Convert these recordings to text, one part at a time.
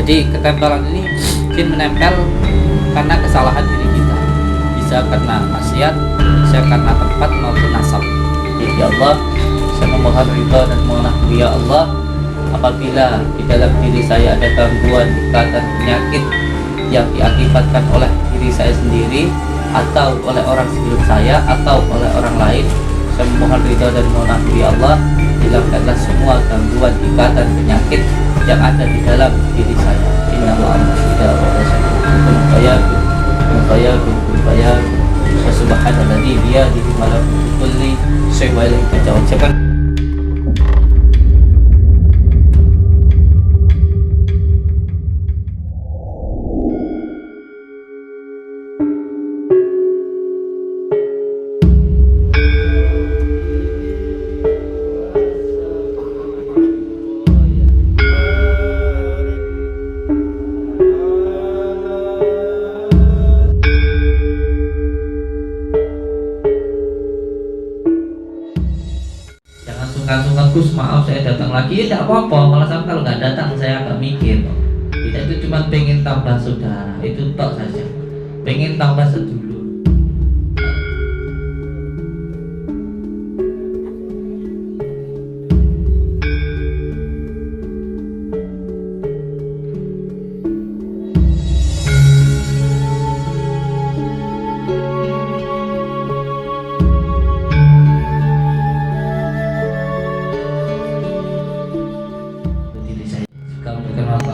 Jadi ketempelan ini jin menempel karena kesalahan diri kita, bisa karena maksiat, bisa karena tempat maupun nasab. Ya Allah, saya memohon ridha dan mohon ya Allah, apabila di dalam diri saya ada gangguan, ikatan, penyakit yang diakibatkan oleh diri saya sendiri atau oleh orang sebelum saya atau oleh orang lain, saya memohon ridha dan mohon ya Allah, hilangkanlah semua gangguan, ikatan, penyakit yang ada di dalam diri saya. Inna ma'amrida wa bayakun subhanalladzi biyadihi malakutu kulli syai'in wa ilaihi turja'un. Sungkan-sungkan Gus, maaf saya datang lagi. Tidak apa-apa, malah sampai kalau nggak datang saya agak mikir. Kita itu cuma pengen tambah saudara, itu tok saja. Pengen tambah sedulur.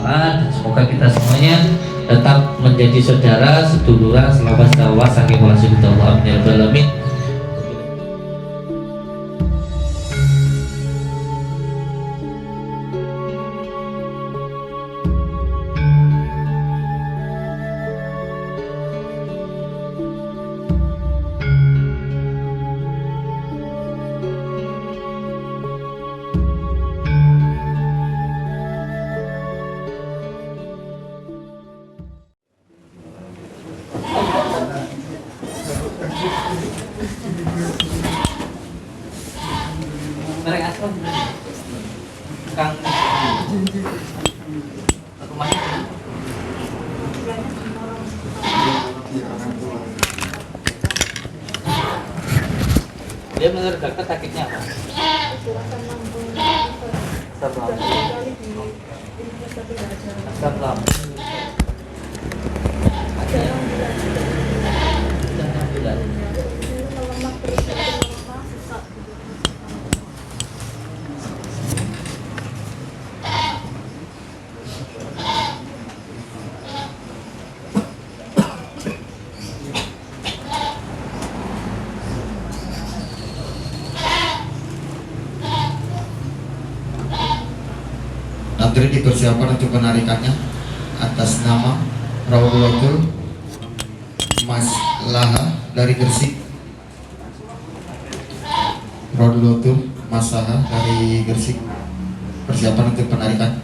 Dan semoga kita semuanya tetap menjadi saudara seduluran selama sawah saking walasudullah amin ya rabbal alamin. Mereka asal Kang rumahnya dia menurut dokter sakitnya apa? Asam lambung. Antri dipersiapkan untuk penarikannya atas nama Rawulatul Maslaha dari Gresik. Rawulatul Maslaha dari Gresik, persiapan untuk penarikan.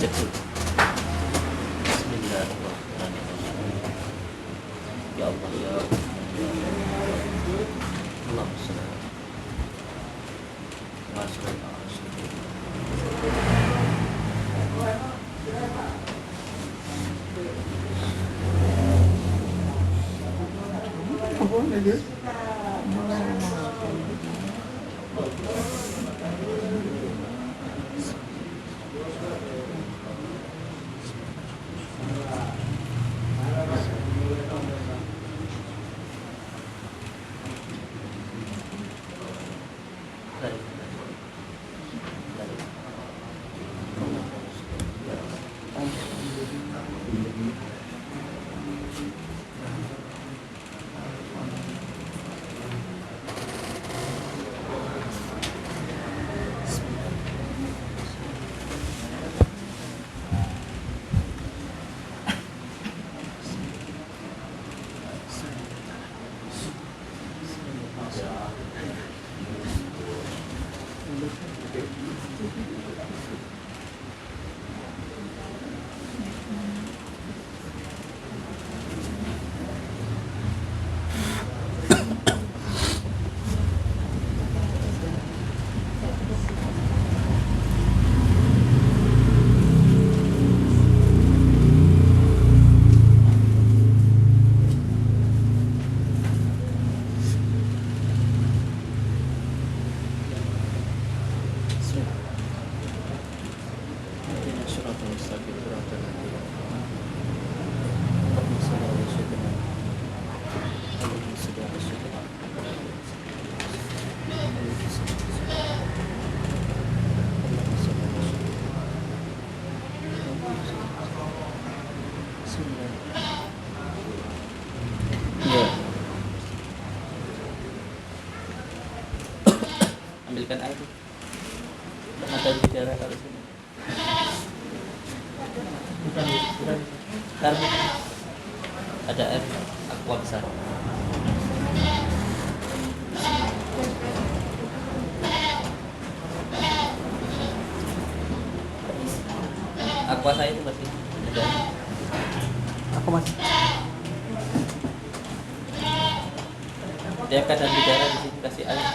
Bismillahirrahmanirrahim. Ya Allah ya Allah Ya. Ambilkan air. Ada di daerah kalau sini. Bukan. Ada air aqua besar. Aqua saya itu masih ada. Aku masih. Dia kadang di daerah di sini kasih air.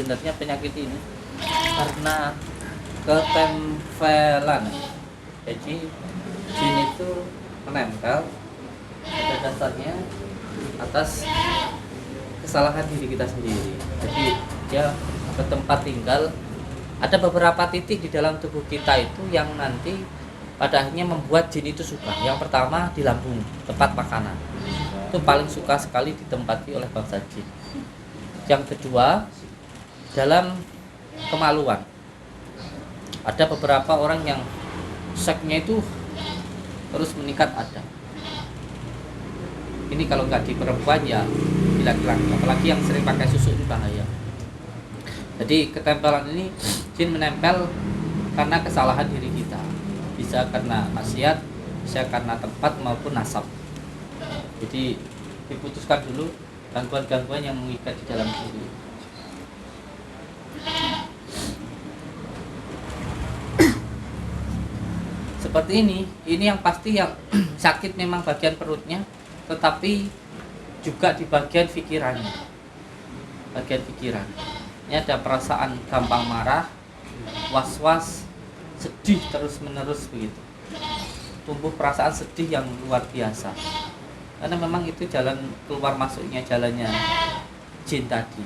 sebenarnya penyakit ini karena ketempelan. Jadi jin itu menempel pada dasarnya atas kesalahan diri kita sendiri. Jadi dia ke tempat tinggal, ada beberapa titik di dalam tubuh kita itu yang nanti pada akhirnya membuat jin itu suka. Yang pertama di lambung, tempat makanan. Itu paling suka sekali ditempati oleh bangsa jin. Yang kedua, dalam kemaluan. Ada beberapa orang yang seksnya itu terus meningkat ada. Ini kalau nggak di perempuan ya di laki-laki, apalagi yang sering pakai susu ini bahaya. Jadi ketempelan ini jin menempel karena kesalahan diri kita. Bisa karena maksiat, bisa karena tempat maupun nasab. Jadi diputuskan dulu gangguan-gangguan yang mengikat di dalam diri. Seperti ini yang pasti yang sakit memang bagian perutnya, tetapi juga di bagian pikirannya. Bagian pikiran. Ini ada perasaan gampang marah, was-was, sedih terus-menerus begitu. Tumbuh perasaan sedih yang luar biasa. Karena memang itu jalan keluar masuknya jalannya jin tadi.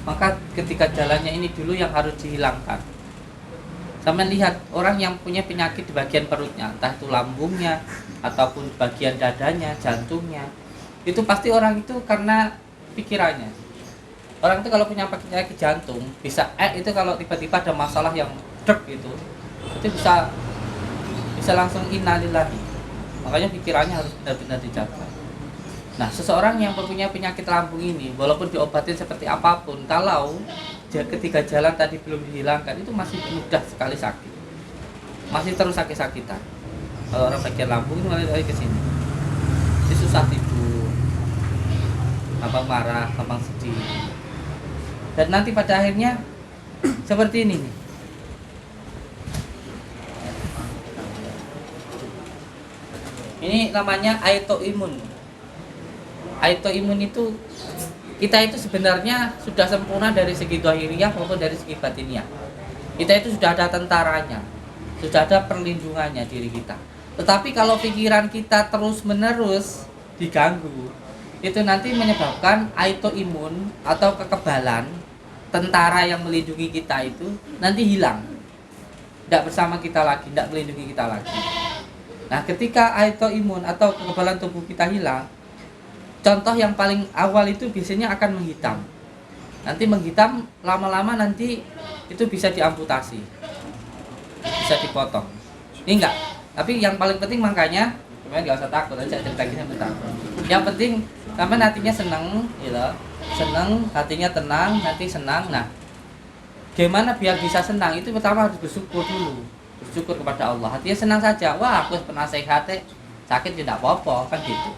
Maka ketika jalannya ini dulu yang harus dihilangkan. Sama lihat orang yang punya penyakit di bagian perutnya, entah itu lambungnya ataupun bagian dadanya, jantungnya, itu pasti orang itu karena pikirannya. Orang itu kalau punya penyakit jantung bisa itu kalau tiba-tiba ada masalah yang drek itu bisa langsung innalillahi. Makanya pikirannya harus benar-benar dijaga. Nah, seseorang yang mempunyai penyakit lambung ini, walaupun diobatin seperti apapun, kalau dia ketika jalan tadi belum dihilangkan, itu masih mudah sekali sakit. Masih terus sakit-sakitan. Kalau orang bagian lambung itu malah dari ke sini. Dia susah tidur, gampang marah, gampang sedih. Dan nanti pada akhirnya seperti ini nih. Ini namanya autoimun. Autoimun itu kita itu sebenarnya sudah sempurna dari segi dhahiriyah maupun dari segi batiniah. Kita itu sudah ada tentaranya, sudah ada perlindungannya diri kita. Tetapi kalau pikiran kita terus-menerus diganggu, itu nanti menyebabkan autoimun atau kekebalan tentara yang melindungi kita itu nanti hilang. Tidak bersama kita lagi, tidak melindungi kita lagi. Nah, ketika autoimun atau kekebalan tubuh kita hilang, contoh yang paling awal itu biasanya akan menghitam. Nanti menghitam lama-lama nanti itu bisa diamputasi, bisa dipotong. Ini enggak. Tapi yang paling penting makanya, sebenarnya nggak usah takut, aja cerita gini bentar. Yang penting sampai hatinya senang, gitu. Senang, hatinya tenang, nanti senang. Nah, gimana biar bisa senang? Itu pertama harus bersyukur dulu. Bersyukur kepada Allah. Hatinya senang saja. Wah, aku pernah sehat, sakit tidak apa-apa, kan gitu.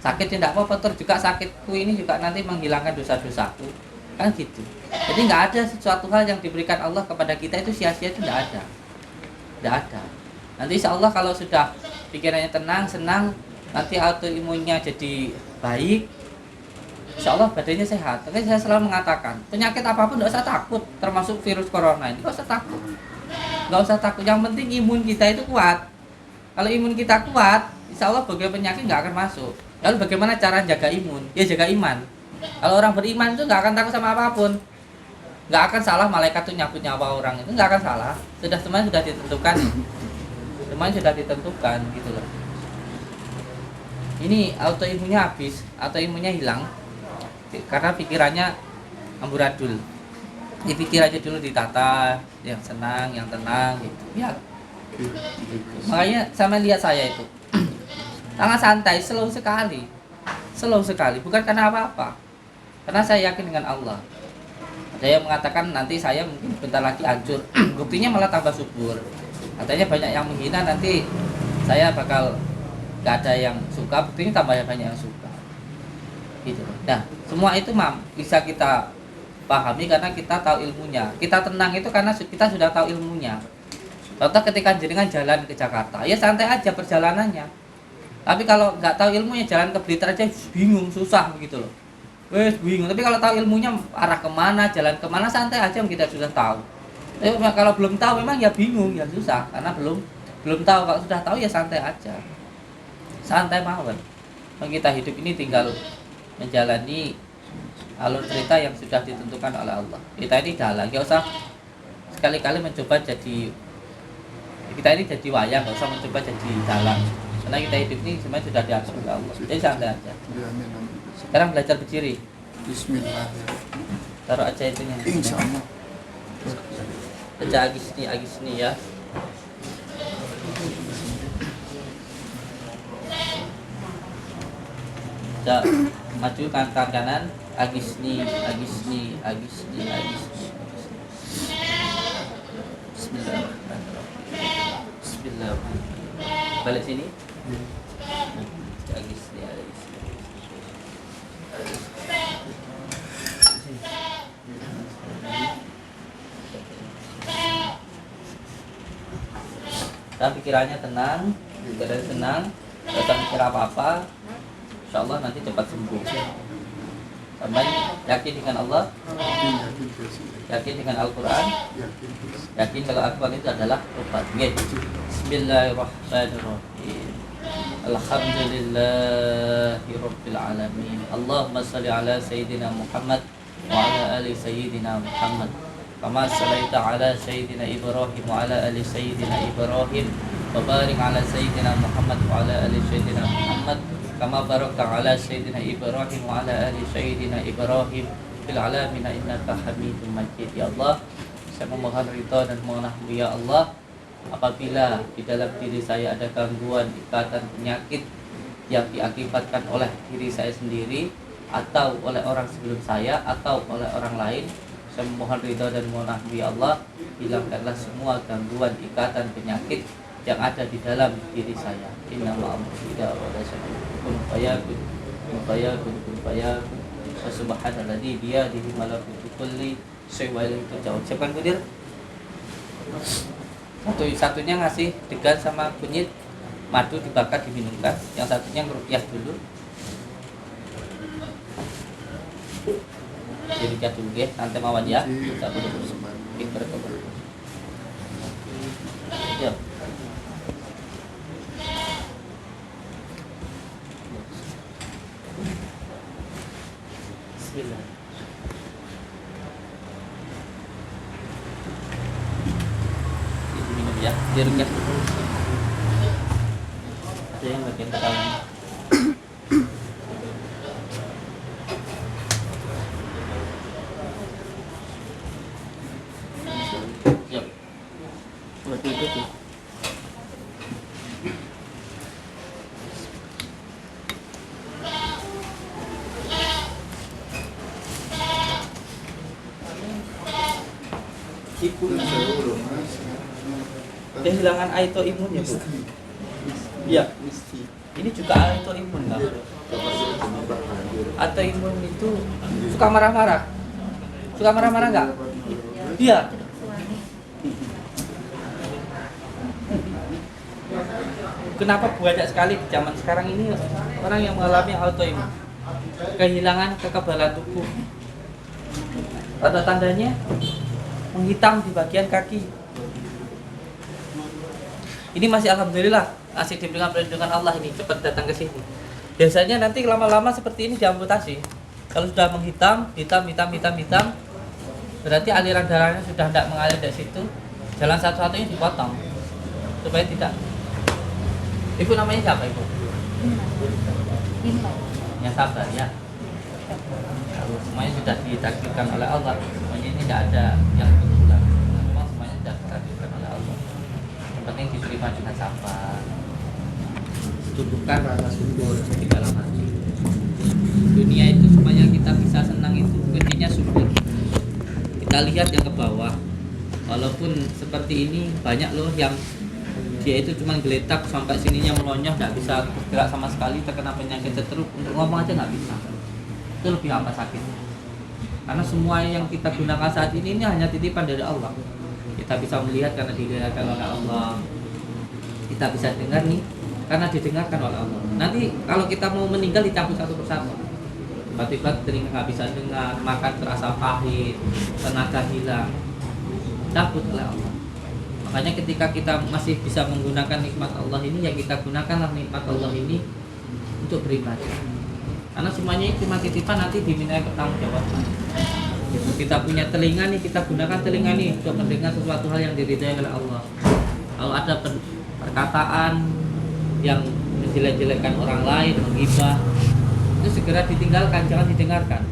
Sakit tidak apa-apa, terus juga sakitku ini juga nanti menghilangkan dosa-dosaku, kan gitu. Jadi nggak ada sesuatu hal yang diberikan Allah kepada kita itu sia-sia, itu tidak ada. Tidak ada. Nanti insya Allah kalau sudah pikirannya tenang, senang, nanti autoimunnya jadi baik, insya Allah badannya sehat. Tapi saya selalu mengatakan, penyakit apapun nggak usah takut, termasuk virus corona ini, nggak usah takut. Nggak usah takut, yang penting imun kita itu kuat. Kalau imun kita kuat, insya Allah berbagai penyakit nggak akan masuk. Lalu bagaimana cara jaga imun? Ya jaga iman. Kalau orang beriman itu nggak akan takut sama apapun. Nggak akan salah malaikat itu nyabut nyawa orang, itu nggak akan salah. Semuanya sudah ditentukan. Semuanya sudah ditentukan gitu loh. Ini autoimunnya habis, autoimunnya hilang karena pikirannya amburadul. Dipikir aja dulu, ditata, yang senang, yang tenang gitu. Ya. Makanya sama lihat saya itu. Sangat santai, slow sekali. Slow sekali, bukan karena apa-apa. Karena saya yakin dengan Allah. Ada yang mengatakan nanti saya mungkin bentar lagi hancur. Buktinya malah tambah subur. Katanya banyak yang menghina, nanti saya bakal gak ada yang suka. Buktinya tambah banyak yang suka. Gitu. Nah, semua itu bisa kita pahami karena kita tahu ilmunya. Kita tenang itu karena kita sudah tahu ilmunya. Contoh ketika jenengan jalan ke Jakarta, ya santai aja perjalanannya. Tapi kalau nggak tahu ilmunya jalan ke Blitar aja bingung, susah gitu loh. Wes bingung. Tapi kalau tahu ilmunya arah kemana, jalan kemana, santai aja kita sudah tahu. Tapi kalau belum tahu memang ya bingung, ya susah karena belum tahu. Kalau sudah tahu ya santai aja, santai mawon. Kita hidup ini tinggal menjalani alur cerita yang sudah ditentukan oleh Allah. Kita ini dalang, nggak usah sekali-kali mencoba jadi, kita ini jadi wayang, nggak usah mencoba jadi dalang. Karena kita hidup ini sebenarnya sudah diatur oleh Allah. Jadi santai aja. Sekarang belajar berdiri. Bismillahirrahmanirrahim. Taruh aja itunya. Insya Allah. Baca agis ini ya. Baca, maju tangan kanan. Agis ni. Bismillahirrahmanirrahim. Balik sini. Agis ni. Dan pikirannya tenang, tenang, tidak mikir apa-apa. Insya Allah nanti cepat sembuh. Sampai yakin dengan Allah, yakin dengan Al-Quran, yakin kalau Al-Quran itu adalah obat. Bismillahirrahmanirrahim. Alhamdulillahirabbil alamin. Allahumma shalli ala sayyidina Muhammad wa ala ali sayyidina Muhammad. Kama shallaita ala sayyidina Ibrahim wa ala ali sayyidina Ibrahim. Wa barik ala sayyidina Muhammad wa ala ali sayyidina Muhammad. Kama barakta ala sayyidina Ibrahim wa ala ali sayyidina Ibrahim fil alamin innaka Hamidum Majid. Ya Allah, saya memohon ridha dan mohonmu ya Allah, apabila di dalam diri saya ada gangguan, ikatan, penyakit yang diakibatkan oleh diri saya sendiri atau oleh orang sebelum saya atau oleh orang lain, saya memohon ridha dan mohonmu ya Allah, hilangkanlah semua gangguan, ikatan, penyakit yang ada di dalam diri saya. Inna ma'amru ida wa la syai'un kun fayakun wa subhanalladzi biyadihi malakutu kulli syai'in wa ilaihi turja'un. Siapkan kudir. Satunya ngasih degan sama kunyit, madu dibakar diminumkan. Yang satunya ngeruqyah dulu. Diruqyah dulu ya, nanti mawon ya. Kita perlu pikir coba. Ya. Bismillah. Diminum ya, diruqyah dulu. Ada yang bagian kepala. Yap. Buat itu. Ibu kehilangan autoimun ya Bu? Iya. Ini juga autoimun nggak? Autoimun itu suka marah-marah. Suka marah-marah nggak? Iya. Kenapa banyak sekali di zaman sekarang ini orang yang mengalami autoimun? Kehilangan kekebalan tubuh. Tanda-tandanya menghitam di bagian kaki. Ini masih alhamdulillah masih diberikan perlindungan Allah, ini cepat datang ke sini. Biasanya nanti lama-lama seperti ini diamputasi. Kalau sudah menghitam, hitam, berarti aliran darahnya sudah tidak mengalir dari situ. Jalan satu-satunya dipotong supaya tidak. Ibu namanya siapa Ibu? Ya sabar ya. Semuanya sudah ditakdirkan oleh Allah. Semuanya ini tidak ada yang kebetulan. Semua semuanya sudah ditakdirkan oleh Allah. Yang penting diterima dengan sabar. Tumbuhkan rasa syukur di dalam hati. Dunia itu supaya kita bisa senang itu kuncinya syukur. Kita lihat yang ke bawah. Walaupun seperti ini banyak loh yang dia itu cuma geletak sampai sininya melonyoh, nggak bisa bergerak sama sekali, terkena penyakit setruk, untuk ngomong aja nggak bisa. Itu lebih apa sakitnya? Karena semua yang kita gunakan saat ini hanya titipan dari Allah. Kita bisa melihat karena dilihatkan oleh Allah. Kita bisa dengar nih karena didengarkan oleh Allah. Nanti kalau kita mau meninggal dicabut satu persatu. Tiba-tiba telinga nggak bisa dengar, makan terasa pahit, tenaga hilang, cabut oleh Allah. Makanya ketika kita masih bisa menggunakan nikmat Allah ini, ya kita gunakanlah nikmat Allah ini untuk beribadah. Karena semuanya cuma titipan, nanti dimintai pertanggungjawaban. Kita punya telinga nih, kita gunakan telinga nih untuk mendengar sesuatu hal yang diridhai oleh Allah. Kalau ada perkataan yang menjelek-jelekkan orang lain, menghibah, itu segera ditinggalkan, jangan didengarkan.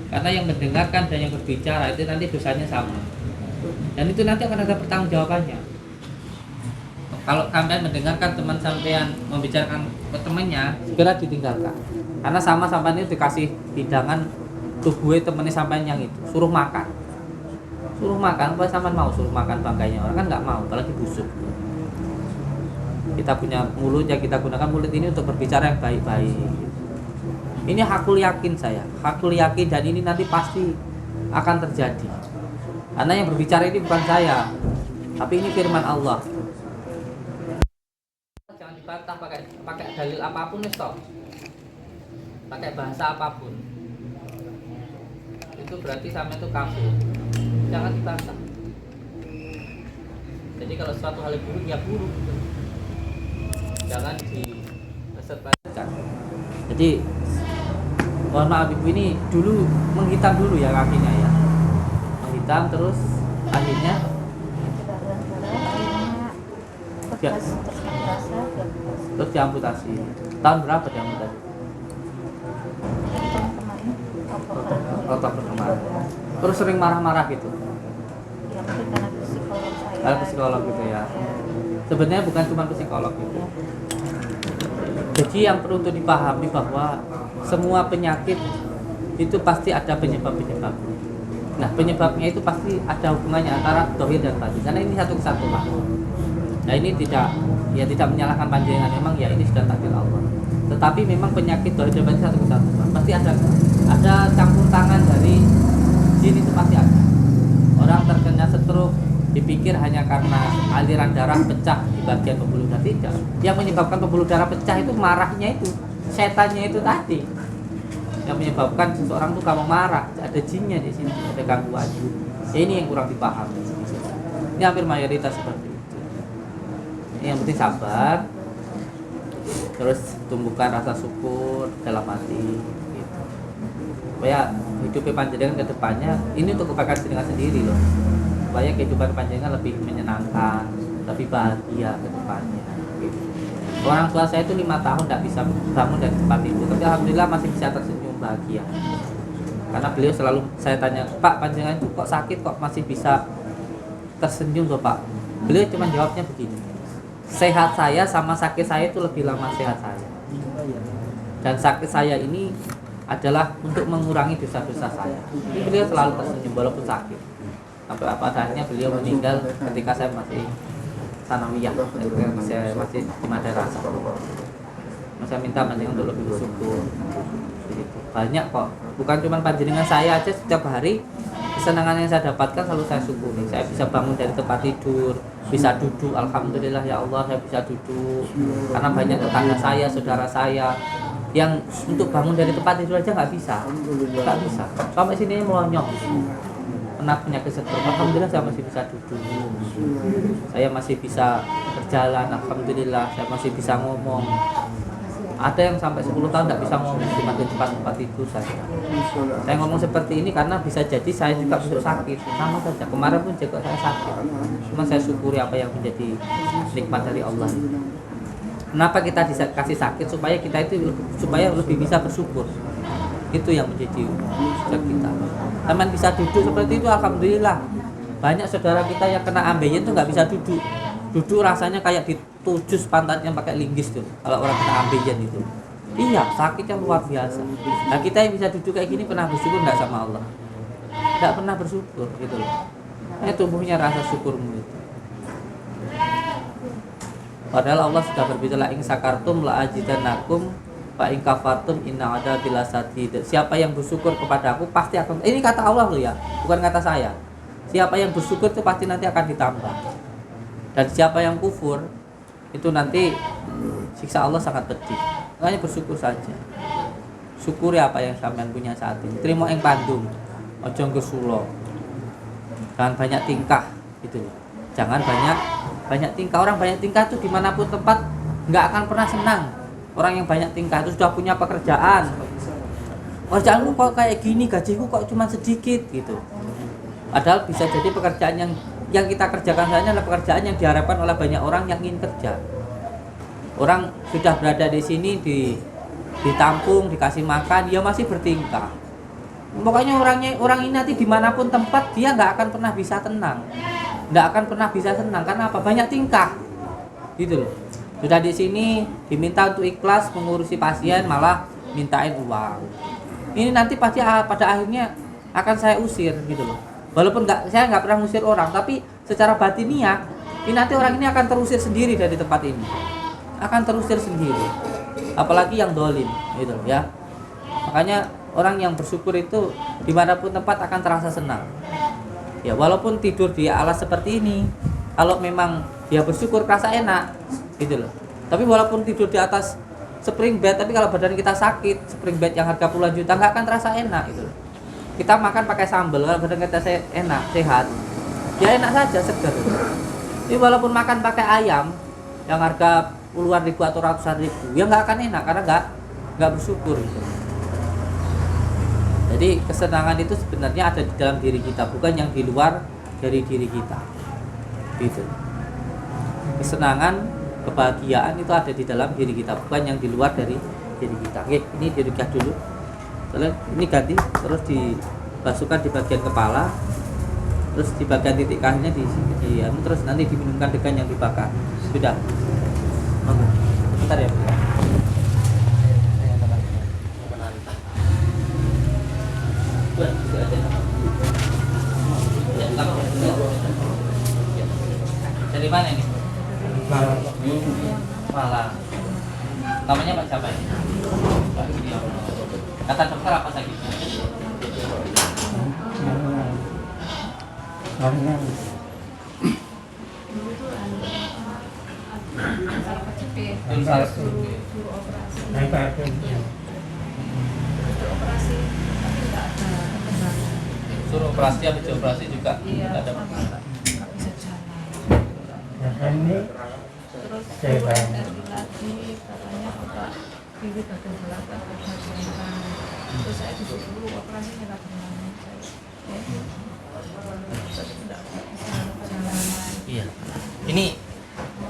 Karena yang mendengarkan dan yang berbicara itu nanti dosanya sama. Dan itu nanti akan ada pertanggungjawabannya. Kalau kalian mendengarkan teman sampean membicarakan ke temannya, segera ditinggalkan. Karena sama sampean itu dikasih hidangan tubuhnya temannya sampean yang itu, suruh makan. Suruh makan, apa sampean mau suruh makan bangkainya orang kan nggak mau, apalagi busuk. Kita punya mulut yang kita gunakan mulut ini untuk berbicara yang baik-baik. Ini hakul yakin saya, hakul yakin dan ini nanti pasti akan terjadi. Karena yang berbicara ini bukan saya, tapi ini firman Allah. Jangan dibantah pakai dalil apapun, stop. Pakai bahasa apapun. Itu berarti sama itu kafir. Jangan dibantah. Jadi kalau suatu hal buruk ya buruk. Jangan disertakan. Jadi mohon maaf ibu ini dulu menghitam dulu ya kakinya ya. Menghitam terus akhirnya terus diamputasi. Tahun berapa diamputasi? Oktober kemarin. Terus sering marah-marah gitu. Ya mungkin karena psikolog saya. Karena psikolog gitu ya. Sebenarnya bukan cuma psikolog gitu. Jadi yang perlu untuk dipahami bahwa semua penyakit itu pasti ada penyebab-penyebabnya. Nah, penyebabnya itu pasti ada hubungannya antara zahir dan batin. Karena ini satu kesatuan. Nah, ini tidak menyalahkan panjenengan, memang ya ini sudah takdir Allah. Tetapi memang penyakit zahir dan batin satu kesatuan. Pasti ada campur tangan dari jin, itu pasti ada. Orang terkena stroke dipikir hanya karena aliran darah pecah di bagian pembuluh darah, tidak. Yang menyebabkan pembuluh darah pecah itu marahnya itu, setannya itu tadi. Yang menyebabkan seseorang itu kamu marah, ada jinnya di sini, ada gangguan. Ya, ini yang kurang dipahami. Ini hampir mayoritas seperti itu. Ini yang penting sabar, terus tumbuhkan rasa syukur dalam hati. Gitu. Supaya hidupnya panjenengan ke depannya, ini untuk kebaikan panjenengan sendiri loh. Supaya kehidupan panjenengan lebih menyenangkan, lebih bahagia ke depannya. Gitu. Orang tua saya itu 5 tahun tidak bisa bangun dari tempat tidur, tapi alhamdulillah masih bisa tersenyum bahagia. Karena beliau selalu, saya tanya, Pak, panjenengan itu kok sakit kok masih bisa tersenyum loh Pak? Beliau cuma jawabnya begini, sehat saya sama sakit saya itu lebih lama sehat saya. Dan sakit saya ini adalah untuk mengurangi dosa-dosa saya. Ini beliau selalu tersenyum walaupun sakit. Sampai akhirnya beliau meninggal ketika saya masih sanawiyah, saya masih di madrasah. Saya minta panjenengan untuk lebih bersyukur. Banyak kok, bukan cuma panjenengan, saya aja setiap hari kesenangan yang saya dapatkan selalu saya syukuri. Saya bisa bangun dari tempat tidur, bisa duduk, alhamdulillah ya Allah saya bisa duduk. Karena banyak tetangga saya, saudara saya yang untuk bangun dari tempat tidur aja nggak bisa. Sampai sini melonyok. Pernah penyakit stroke, alhamdulillah saya masih bisa duduk. Saya masih bisa berjalan, alhamdulillah saya masih bisa ngomong. Ada yang sampai 10 tahun tidak bisa ngomong, cuma di tempat tidur saja. Saya ngomong seperti ini karena bisa jadi saya juga besok sakit, sama saja. Kemarin pun juga saya sakit. Cuma saya syukuri apa yang menjadi nikmat dari Allah. Kenapa kita dikasih sakit? Supaya kita itu lebih bisa bersyukur. Itu yang menjadi tujuan kita. Teman bisa duduk seperti itu, alhamdulillah. Banyak saudara kita yang kena ambeien itu nggak bisa duduk. Duduk rasanya kayak ditujus pantatnya pakai linggis tuh. Kalau orang kena ambeien itu, iya sakitnya luar biasa. Nah kita yang bisa duduk kayak gini pernah bersyukur nggak sama Allah? Nggak pernah bersyukur gitu loh. Tumbuhnya rasa syukurmu itu. Padahal Allah sudah berbicara, ing sakartum la ajidannakum fa in kafartum inna adzabi lasadid. Siapa yang bersyukur kepada aku pasti akan, ini kata Allah loh ya, bukan kata saya. Siapa yang bersyukur itu pasti nanti akan ditambah. Dan siapa yang kufur itu nanti siksa Allah sangat pedih. Makanya bersyukur saja. Syukuri apa yang sampean punya saat ini. Terima yang pandung. Ojo ngesulo. Jangan banyak tingkah gitu. Jangan banyak tingkah. Orang banyak tingkah itu dimanapun tempat nggak akan pernah senang. Orang yang banyak tingkah itu sudah punya pekerjaan. Pekerjaanku kok kayak gini, gajiku kok cuma sedikit gitu. Padahal bisa jadi pekerjaan yang kita kerjakan saja adalah pekerjaan yang diharapkan oleh banyak orang yang ingin kerja. Orang sudah berada di sini ditampung, dikasih makan, dia masih bertingkah. Pokoknya orang ini nanti dimanapun tempat dia nggak akan pernah bisa tenang, nggak akan pernah bisa senang karena apa? Banyak tingkah, gitu loh. Sudah di sini diminta untuk ikhlas mengurusi pasien malah mintain uang. Ini nanti pasti pada akhirnya akan saya usir, gitu loh. Walaupun saya nggak pernah ngusir orang, tapi secara batiniah ini nanti orang ini akan terusir sendiri dari tempat ini, akan terusir sendiri. Apalagi yang dolim, gitu loh ya. Makanya orang yang bersyukur itu dimanapun tempat akan terasa senang. Ya walaupun tidur di alas seperti ini, kalau memang dia bersyukur terasa enak, gitu loh. Tapi walaupun tidur di atas spring bed, tapi kalau badan kita sakit, spring bed yang harga puluhan juta nggak akan terasa enak, gitu loh. Kita makan pakai sambal, kalau badan kita enak, sehat, ya enak saja, segar. Tapi walaupun makan pakai ayam yang harga puluhan ribu atau ratusan ribu, ya nggak akan enak karena nggak bersyukur, gitu. Jadi kesenangan itu sebenarnya ada di dalam diri kita, bukan yang di luar dari diri kita. Gitu. Kesenangan, kebahagiaan itu ada di dalam diri kita, bukan yang di luar dari diri kita. Oke, ini dirukyah dulu. Ini ganti, terus dibasuhkan di bagian kepala, terus di bagian titik kakinya terus nanti diminumkan dengan yang dibakar. Sudah. Bentar ya. Dari mana ini? Malang. Namanya Pak siapa ini? Kata dokter apa sakitnya? Suruh operasi habis operasi juga tidak ada masalah. Terus lagi katanya otak kiri bagian belakang ada selengkang. Terus saya disuruh dulu operasinya nggak berani. Saya tidak bisa jalan. Iya. Ini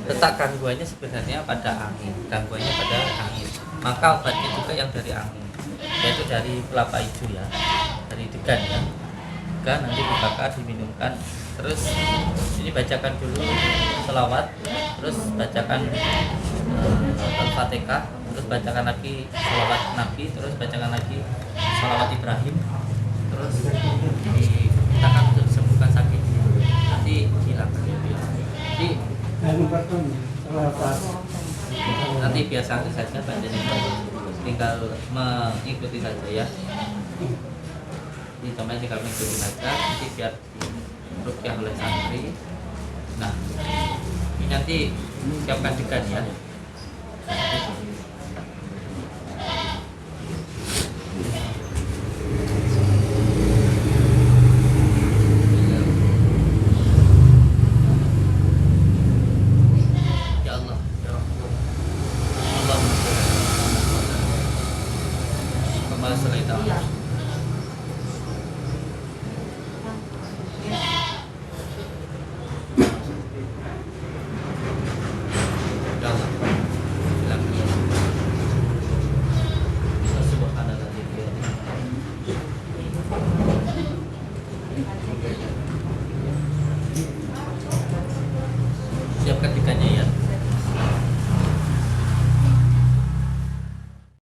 letak gangguannya sebenarnya pada angin, gangguannya pada angin. Maka obatnya juga yang dari angin, yaitu dari kelapa hijau ya, dari degan ya. Degan nanti dibakar, diminumkan. Terus ini bacakan dulu selawat, terus bacakan Al-Fatihah, terus bacakan lagi selawat Nabi, terus bacakan lagi selawat Ibrahim, terus dimintakan untuk disembuhkan sakit, nanti hilang. Jadi nanti biasa saja bacanya, tinggal mengikuti saja ya. Ini teman tinggal mengikuti saja, nanti biar rukyah oleh santri. Nah, ini nanti siapkan degan ya.